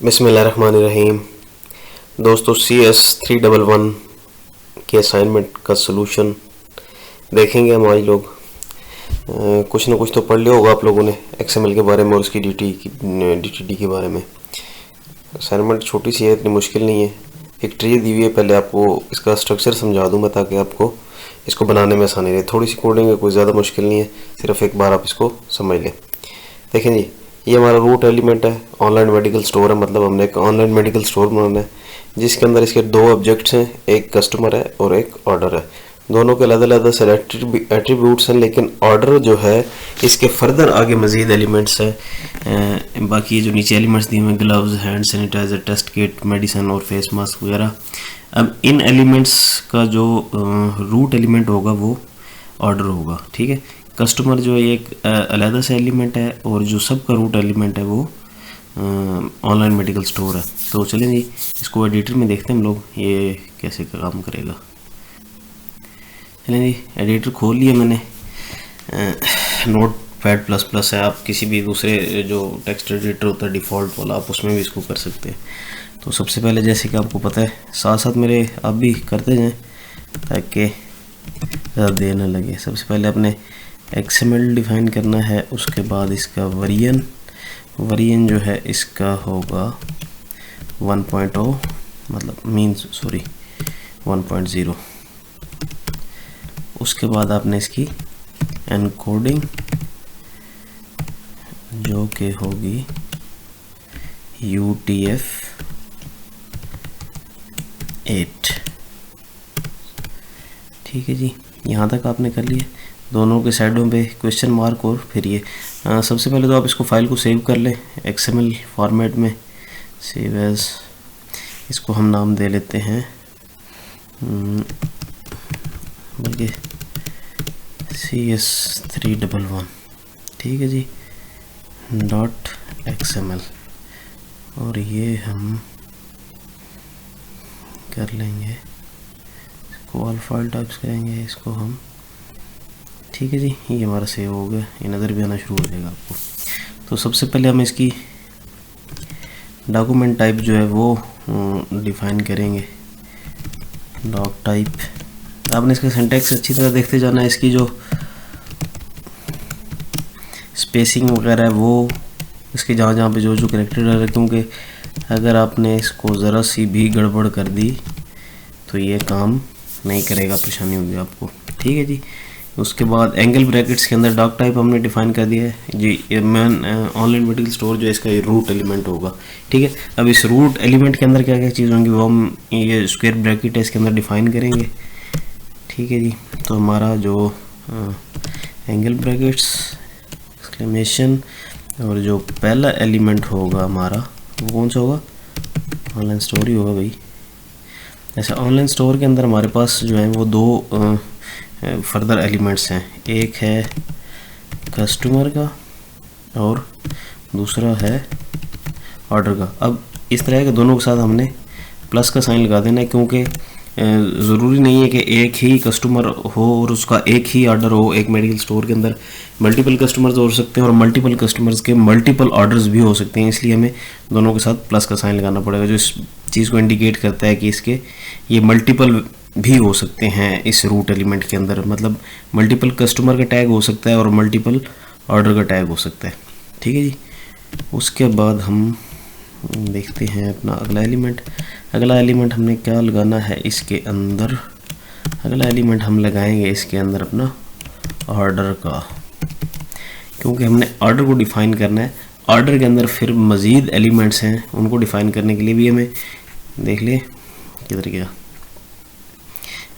बिस्मिल्लाहिर्रहमानिर्रहीम। दोस्तों CS311 के असाइनमेंट का सलूशन देखेंगे हम आज लोग। कुछ ना कुछ तो पढ़ लिया होगा आप लोगों ने XML के बारे में और उसकी DTD के बारे में। असाइनमेंट छोटी सी है, इतनी मुश्किल नहीं है। एक ट्री दी हुई है, पहले आपको इसका स्ट्रक्चर समझा दूँ मैं ताकि आपको इसको बनाने में आसानी रहे। थोड़ी सी कोडिंग है, कोई ज़्यादा मुश्किल नहीं है, सिर्फ एक बार आप इसको समझ लें। देखें जी, ये हमारा रूट एलिमेंट है, ऑनलाइन मेडिकल स्टोर है, मतलब हमने एक ऑनलाइन मेडिकल स्टोर बनाना है जिसके अंदर इसके दो ऑब्जेक्ट्स हैं, एक कस्टमर है और एक ऑर्डर है। दोनों के अलग अलग एट्रीब्यूट्स हैं, लेकिन ऑर्डर जो है इसके फर्दर आगे मज़ीद एलिमेंट्स है। बाकी जो नीचे एलिमेंट्स दिए हुए gloves, hand sanitizer, test kit, medicine और फेस मास्क वगैरह। अब इन एलिमेंट्स का जो रूट एलिमेंट होगा वो ऑर्डर होगा, ठीक है। कस्टमर जो है एक अलग से एलिमेंट है और जो सब का रूट एलिमेंट है वो ऑनलाइन मेडिकल स्टोर है। तो चलें जी, इसको एडिटर में देखते हैं हम लोग ये कैसे काम करेगा। चलें जी, एडिटर खोल लिया मैंने। Notepad++ है, आप किसी भी दूसरे जो टेक्स्ट एडिटर होता है डिफ़ॉल्ट वाला, आप उसमें भी इसको कर सकते हैं। तो सबसे पहले जैसे कि आपको पता है, साथ साथ मेरे आप भी करते जाएँ ताकि ज़्यादा देर न लगे। सबसे पहले अपने XML डिफ़ाइन करना है, उसके बाद इसका वेरिएंट जो है इसका होगा 1.0 मतलब 1.0। उसके बाद आपने इसकी एनकोडिंग जो कि होगी UTF-8, ठीक है जी। यहाँ तक आपने कर लिया, दोनों के साइडों पे क्वेश्चन मार्क और फिर ये। सबसे पहले तो आप इसको फाइल को सेव कर लें XML फॉर्मेट में, सेव एज। इसको हम नाम दे लेते हैं बल्कि CS311, ठीक है जी, .XML। और ये हम कर लेंगे, इसको ऑल फाइल टाइप्स करेंगे, इसको हम, ठीक है जी। ये हमारा सेव हो गया, ये नज़र भी आना शुरू हो जाएगा आपको। तो सबसे पहले हम इसकी डॉक्यूमेंट टाइप जो है वो डिफ़ाइन करेंगे, डॉक टाइप। आपने इसका सिंटैक्स अच्छी तरह देखते जाना है, इसकी जो स्पेसिंग वगैरह है वो इसके जहाँ जहाँ पे जो जो करेक्टर है, क्योंकि अगर आपने इसको ज़रा सी भी गड़बड़ कर दी तो ये काम नहीं करेगा, परेशानी होगी आपको, ठीक है जी। उसके बाद एंगल ब्रैकेट्स के अंदर डॉक टाइप हमने डिफ़ाइन कर दिया है जी। ऑनलाइन मेडिकल स्टोर जो है इसका ये रूट एलिमेंट होगा, ठीक है। अब इस रूट एलिमेंट के अंदर क्या क्या चीज़ होंगी वो हम ये स्क्वायर ब्रैकेट है इसके अंदर डिफ़ाइन करेंगे, ठीक है जी। तो हमारा जो एंगल ब्रैकेट्स एक्सक्लेमेशन और जो पहला एलिमेंट होगा हमारा वो कौन सा होगा, ऑनलाइन स्टोर ही होगा भाई। ऐसा ऑनलाइन स्टोर के अंदर हमारे पास जो है वो दो फर्दर एलिमेंट्स हैं, एक है कस्टमर का और दूसरा है ऑर्डर का। अब इस तरह के दोनों के साथ हमने प्लस का साइन लगा देना है, क्योंकि ज़रूरी नहीं है कि एक ही कस्टमर हो और उसका एक ही ऑर्डर हो। एक मेडिकल स्टोर के अंदर मल्टीपल कस्टमर्स हो सकते हैं और मल्टीपल कस्टमर्स के मल्टीपल ऑर्डर्स भी हो सकते हैं, इसलिए हमें दोनों के साथ प्लस का साइन लगाना पड़ेगा, जो इस चीज़ को इंडिकेट करता है कि इसके ये मल्टीपल भी हो सकते हैं इस रूट एलिमेंट के अंदर। मतलब मल्टीपल कस्टमर का टैग हो सकता है और मल्टीपल ऑर्डर का टैग हो सकता है, ठीक है जी। उसके बाद हम देखते हैं अपना अगला एलिमेंट। अगला एलिमेंट हमने क्या लगाना है इसके अंदर, अगला एलिमेंट हम लगाएंगे इसके अंदर अपना ऑर्डर का, क्योंकि हमने ऑर्डर को डिफ़ाइन करना है। ऑर्डर के अंदर फिर मज़ीद एलिमेंट्स हैं, उनको डिफ़ाइन करने के लिए भी हमें देख ले किधर गया।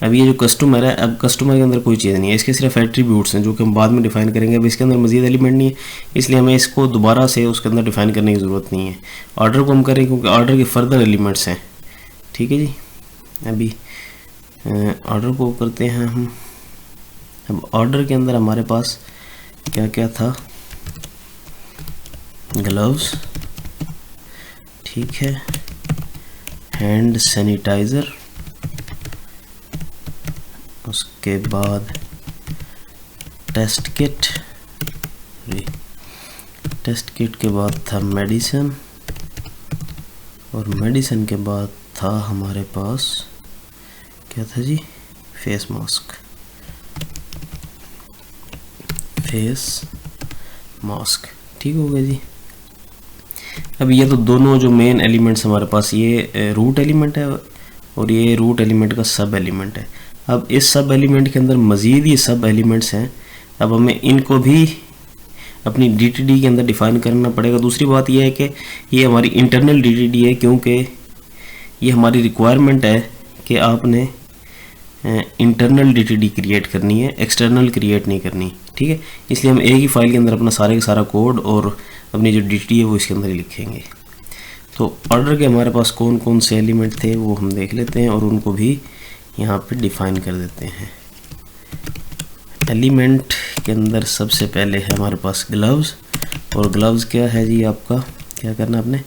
अब ये जो कस्टमर है, अब कस्टमर के अंदर कोई चीज़ नहीं है, इसके सिर्फ एट्रीब्यूट्स हैं जो कि हम बाद में डिफ़ाइन करेंगे। अब इसके अंदर मज़ीद एलिमेंट नहीं है, इसलिए हमें इसको दोबारा से उसके अंदर डिफ़ाइन करने की ज़रूरत नहीं है। ऑर्डर को हम करें क्योंकि ऑर्डर के फर्दर एलिमेंट्स हैं, ठीक है जी। अभी ऑर्डर को करते हैं हम। अब ऑर्डर के अंदर हमारे पास क्या क्या था, ग्लव्स, ठीक है, हैंड सैनिटाइज़र, उसके बाद टेस्ट किट के बाद था मेडिसिन, और मेडिसिन के बाद था हमारे पास क्या था जी, फेस मास्क। फेस मास्क ठीक हो गया जी। अब ये तो दोनों जो मेन एलिमेंट्स हमारे पास, ये रूट एलिमेंट है और ये रूट एलिमेंट का सब एलिमेंट है। अब इस सब एलिमेंट के अंदर मज़ीद ये सब एलिमेंट्स हैं। अब हमें इनको भी अपनी DTD के अंदर डिफ़ाइन करना पड़ेगा। दूसरी बात यह है कि ये हमारी इंटरनल DTD है, क्योंकि ये हमारी रिक्वायरमेंट है कि आपने इंटरनल DTD क्रिएट करनी है, एक्सटर्नल क्रिएट नहीं करनी, ठीक है। इसलिए हम एक ही फाइल के अंदर अपना सारे का सारा कोड और अपनी जो DTD है वो इसके अंदर ही लिखेंगे। तो ऑर्डर के हमारे पास कौन कौन से एलिमेंट थे वो हम देख लेते हैं और उनको भी यहाँ पे डिफ़ाइन कर देते हैं। एलिमेंट के अंदर सबसे पहले है हमारे पास ग्लव्स, और ग्लव्स क्या है जी, आपका क्या करना आपने,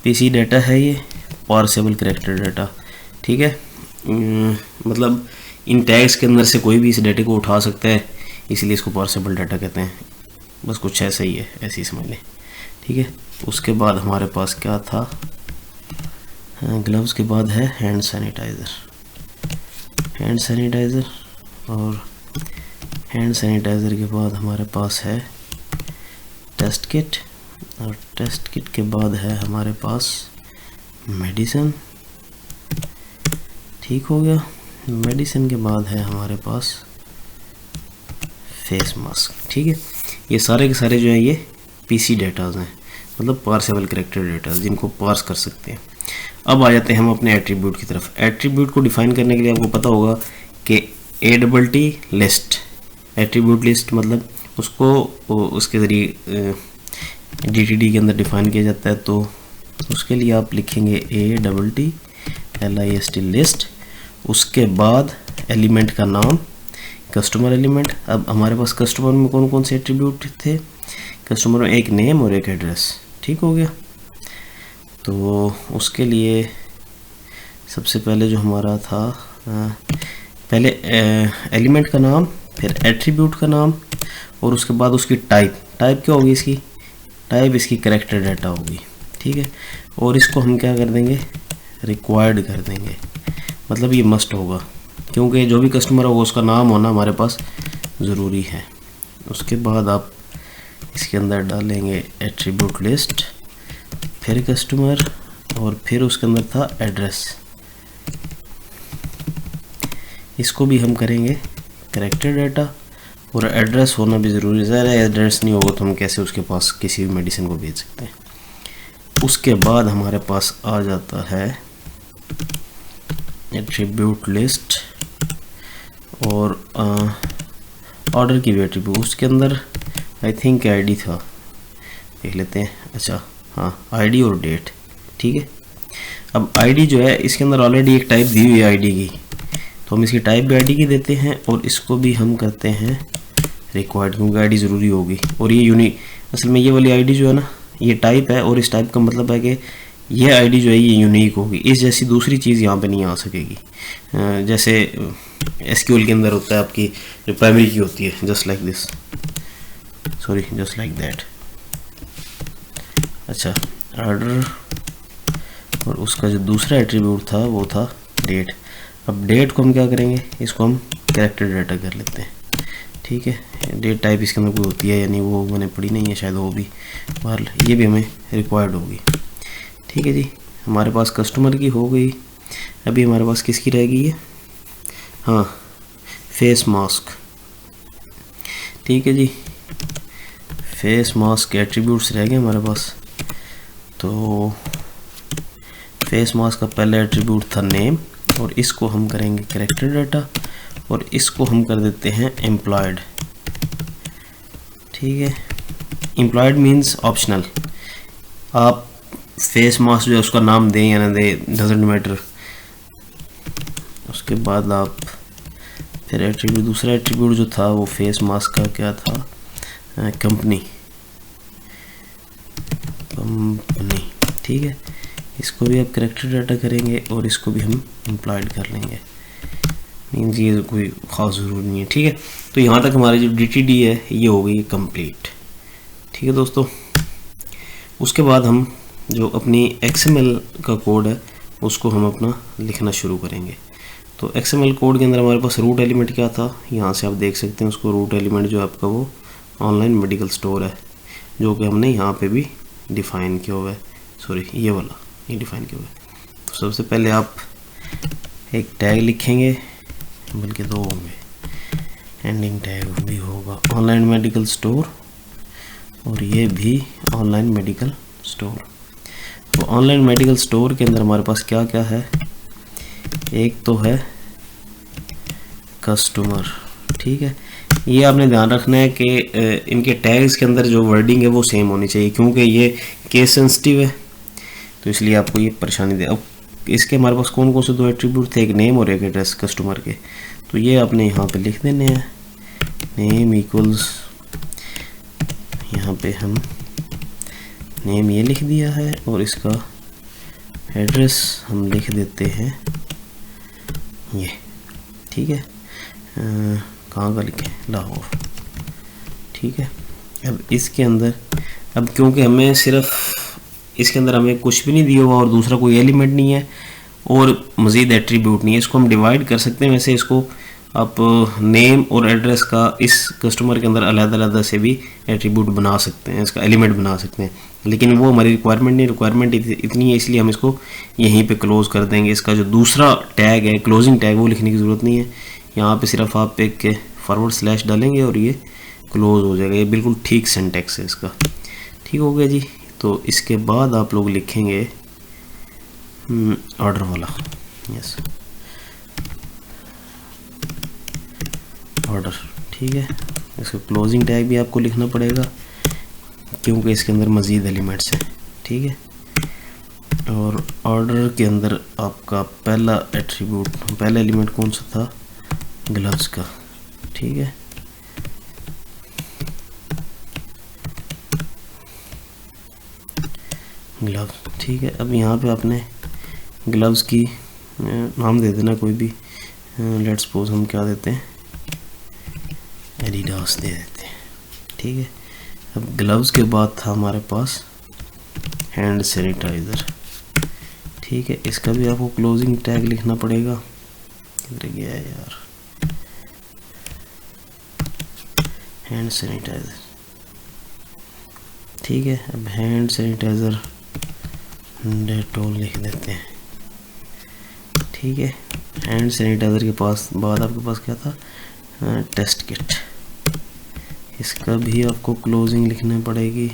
PC डाटा है ये, पार्सेबल कैरेक्टर डाटा, ठीक है। मतलब इन टैग्स के अंदर से कोई भी इस डाटे को उठा सकता है, इसलिए इसको पार्सेबल डाटा कहते हैं। बस कुछ ऐसा ही है, ऐसे ही समझ लें, ठीक है। उसके बाद हमारे पास क्या था, ग्लव्स के बाद है हैंड सैनिटाइज़र। हैंड सैनिटाइज़र और हैंड सैनिटाइज़र के बाद हमारे पास है टेस्ट किट, और टेस्ट किट के बाद है हमारे पास मेडिसिन, ठीक हो गया। मेडिसिन के बाद है हमारे पास फेस मास्क, ठीक है। ये सारे के सारे जो हैं ये PC डाटाज हैं, मतलब पार्सेबल कैरेक्टर डाटा जिनको पार्स कर सकते हैं। अब आ जाते हैं हम अपने एट्रीब्यूट की तरफ। एट्रीब्यूट को डिफ़ाइन करने के लिए आपको पता होगा कि ATT लिस्ट, एट्रीब्यूट लिस्ट मतलब उसको उसके ज़रिए DTD के अंदर डिफ़ाइन किया जाता है। तो उसके लिए आप लिखेंगे ATT लिस्ट, उसके बाद एलिमेंट का नाम कस्टमर एलिमेंट। अब हमारे पास कस्टमर में कौन कौन से एट्रीब्यूट थे, कस्टमर में एक नेम और एक एड्रेस, ठीक हो गया। तो उसके लिए सबसे पहले जो हमारा था, पहले एलिमेंट का नाम, फिर एट्रीब्यूट का नाम, और उसके बाद उसकी टाइप क्या होगी, इसकी टाइप इसकी कैरेक्टर डाटा होगी, ठीक है। और इसको हम क्या कर देंगे, रिक्वायर्ड कर देंगे, मतलब ये मस्ट होगा, क्योंकि जो भी कस्टमर होगा उसका नाम होना हमारे पास ज़रूरी है। उसके बाद आप इसके अंदर डालेंगे एट्रीब्यूट लिस्ट, फिर कस्टमर, और फिर उसके अंदर था एड्रेस। इसको भी हम करेंगे कैरेक्टर डाटा, और एड्रेस होना भी ज़रूरी है। ज़रा एड्रेस नहीं होगा तो हम कैसे उसके पास किसी भी मेडिसिन को भेज सकते हैं। उसके बाद हमारे पास आ जाता है एट्रीब्यूट लिस्ट और ऑर्डर की भी एट्रीब्यूट। उसके अंदर आई थिंक ID था, देख लेते हैं। अच्छा हाँ, ID और डेट, ठीक है। अब ID जो है इसके अंदर ऑलरेडी एक टाइप दी हुई है ID की, तो हम इसकी टाइप भी ID की देते हैं, और इसको भी हम करते हैं रिक्वायर्ड, क्योंकि ID ज़रूरी होगी। और ये यूनिक, असल में ये वाली ID जो है ना, ये टाइप है, और इस टाइप का मतलब है कि ये ID जो है ये यूनिक होगी, इस जैसी दूसरी चीज़ यहाँ पे नहीं आ सकेगी। जैसे SQL के अंदर होता है आपकी जो प्राइमरी की होती है, just like this, sorry just like that. अच्छा, ऑर्डर, और उसका जो दूसरा एट्रीब्यूट था वो था डेट। अब डेट को हम क्या करेंगे, इसको हम कैरेक्टर डाटा कर लेते हैं, ठीक है। डेट टाइप इसके अंदर कोई होती है या नहीं वो मैंने पढ़ी नहीं है, शायद वो भी बाहर, ये भी हमें रिक्वायर्ड होगी, ठीक है जी। हमारे पास कस्टमर की हो गई। अभी हमारे पास किसकी रह गई है, हाँ फेस मास्क, ठीक है जी। फेस मास्क के एट्रीब्यूट्स रह गए हमारे पास। तो फेस मास्क का पहला एट्रीब्यूट था नेम, और इसको हम करेंगे कैरेक्टर डाटा, और इसको हम कर देते हैं एम्प्लॉयड, ठीक है। एम्प्लॉयड मीन्स ऑप्शनल, आप फेस मास्क जो है उसका नाम दें या ना दें, डजेंट मैटर। उसके बाद आप फिर एट्रीब्यूट, दूसरा एट्रीब्यूट जो था वो फेस मास्क का क्या था, कंपनी, ठीक है। इसको भी आप कैरेक्टर डाटा करेंगे, और इसको भी हम एम्प्लॉयड कर लेंगे, मीन्स ये कोई ख़ास ज़रूरी नहीं है, ठीक है। तो यहाँ तक हमारी जो DTD है ये हो गई कंप्लीट, ठीक है दोस्तों। उसके बाद हम जो अपनी XML का कोड है उसको हम अपना लिखना शुरू करेंगे। तो XML कोड के अंदर हमारे पास रूट एलिमेंट क्या था, यहाँ से आप देख सकते हैं उसको। रूट एलिमेंट जो आपका वो ऑनलाइन मेडिकल स्टोर है, जो कि हमने यहाँ पे भी डिफ़ाइन किया हुआ है। सॉरी, ये वाला ये डिफ़ाइन किया हुआ है। तो सबसे पहले आप एक टैग लिखेंगे, बल्कि दो होंगे, एंडिंग टैग भी होगा ऑनलाइन मेडिकल स्टोर और ये भी ऑनलाइन मेडिकल स्टोर। तो ऑनलाइन मेडिकल स्टोर के अंदर हमारे पास क्या क्या है, एक तो है कस्टमर। ठीक है, ये आपने ध्यान रखना है कि इनके टैग्स के अंदर जो वर्डिंग है वो सेम होनी चाहिए, क्योंकि ये केस सेंसिटिव है, तो इसलिए आपको ये परेशानी दे। अब इसके हमारे पास कौन कौन से दो एट्रीब्यूट थे, एक नेम और एक एड्रेस कस्टमर के। तो ये आपने यहाँ पे लिख देने हैं, नेम इक्वल्स, यहाँ पे हम नेम ये लिख दिया है और इसका एड्रेस हम लिख देते हैं ये। ठीक है, कहाँ का लिखें, लाहौर। ठीक है, अब इसके अंदर, अब क्योंकि हमें सिर्फ इसके अंदर हमें कुछ भी नहीं दिया हुआ और दूसरा कोई एलिमेंट नहीं है और मज़ीद एट्रीब्यूट नहीं है, इसको हम डिवाइड कर सकते हैं। वैसे इसको आप नेम और एड्रेस का इस कस्टमर के अंदर अलग-अलग से भी एट्रीब्यूट बना सकते हैं, इसका एलिमेंट बना सकते हैं, लेकिन वो हमारी रिक्वायरमेंट नहीं, रिक्वायरमेंट इतनी है, इसलिए हम इसको यहीं पे क्लोज़ कर देंगे। इसका जो दूसरा टैग है क्लोजिंग टैग, वो लिखने की ज़रूरत नहीं है। यहाँ पे सिर्फ आप एक फॉरवर्ड स्लैश डालेंगे और ये क्लोज हो जाएगा। ये बिल्कुल ठीक सिंटैक्स है इसका। ठीक हो गया जी। तो इसके बाद आप लोग लिखेंगे ऑर्डर वाला, यस ऑर्डर। ठीक है, इसका क्लोजिंग टैग भी आपको लिखना पड़ेगा क्योंकि इसके अंदर मज़ीद एलिमेंट्स हैं। ठीक है, और ऑर्डर के अंदर आपका पहला एट्रीब्यूट, पहला एलिमेंट कौन सा था, ग्लव्स का। ठीक है, ग्लव्स। ठीक है, अब यहाँ पे आपने ग्लव्स की नाम दे देना कोई भी। लेट्स सपोज हम क्या देते हैं, एडिडास दे देते हैं। ठीक है, अब ग्लव्स के बाद था हमारे पास हैंड सैनिटाइज़र। ठीक है, इसका भी आपको क्लोजिंग टैग लिखना पड़ेगा। किधर गया है यार, हैंड सैनिटाइज़र। ठीक है, अब हैंड सैनिटाइज़र डेटॉल लिख देते हैं। ठीक है, हैंड सैनिटाइज़र के पास बाद आपके पास क्या था, टेस्ट किट। इसका भी आपको क्लोजिंग लिखनी पड़ेगी।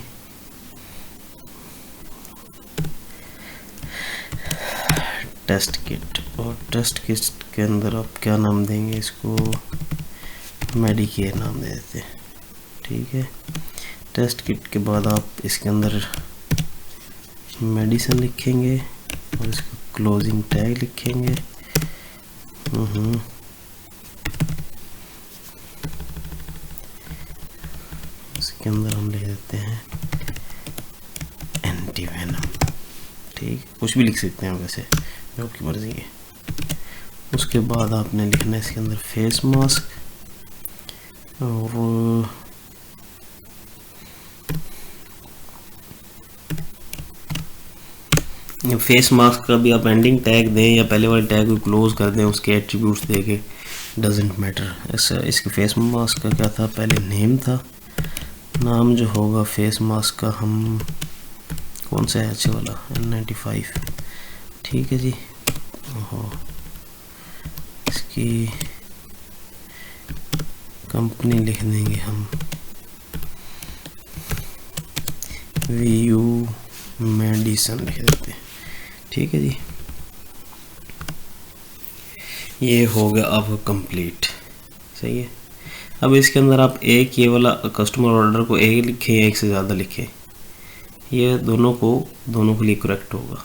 टेस्ट किट, और टेस्ट किट के अंदर आप क्या नाम देंगे, इसको मेडिकेयर नाम दे देते हैं। ठीक है, टेस्ट किट के बाद आप इसके अंदर मेडिसिन लिखेंगे और इसका क्लोजिंग टैग लिखेंगे। इसके अंदर हम लिख देते हैं एंटीवेनम। ठीक, कुछ भी लिख सकते हैं वैसे, जो आपकी मर्जी है। उसके बाद आपने लिखना है इसके अंदर फेस मास्क, और फेस मास्क का भी आप एंडिंग टैग दें या पहले वाले टैग को क्लोज कर दें, उसके एट्रीब्यूट्स दे के, डजेंट मैटर। ऐसा इसके फेस मास्क का क्या था, पहले नेम था, नाम जो होगा फेस मास्क का हम कौन सा है, अच्छे वाला N95। ठीक है जी, इसकी कंपनी लिख देंगे हम VU मेडिसन लिख देते हैं। ठीक है जी, ये हो गया आपका कंप्लीट। सही है, अब इसके अंदर आप एक ये वाला कस्टमर ऑर्डर को एक लिखें या एक से ज़्यादा लिखें, ये दोनों के लिए करेक्ट होगा।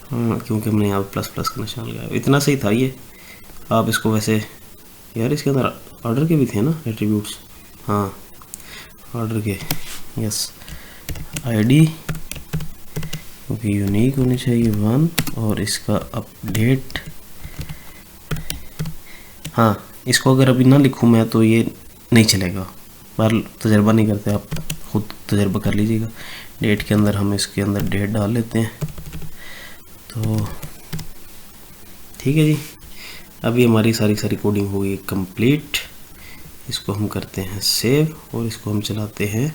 हाँ, क्योंकि हमने यहाँ प्लस प्लस का निशान लगाया, इतना सही था ये। आप इसको वैसे, यार इसके अंदर ऑर्डर के भी थे ना एट्रीब्यूट्स, हाँ ऑर्डर के, यस आईडी क्योंकि यूनिक होनी चाहिए 1, और इसका अपडेट। हाँ, इसको अगर अभी ना लिखूँ मैं तो ये नहीं चलेगा, बार तजर्बा नहीं करते, आप खुद तजर्बा कर लीजिएगा। डेट के अंदर हम इसके अंदर डेट डाल लेते हैं। तो ठीक है जी, अभी हमारी सारी कोडिंग हो गई कंप्लीट। इसको हम करते हैं सेव और इसको हम चलाते हैं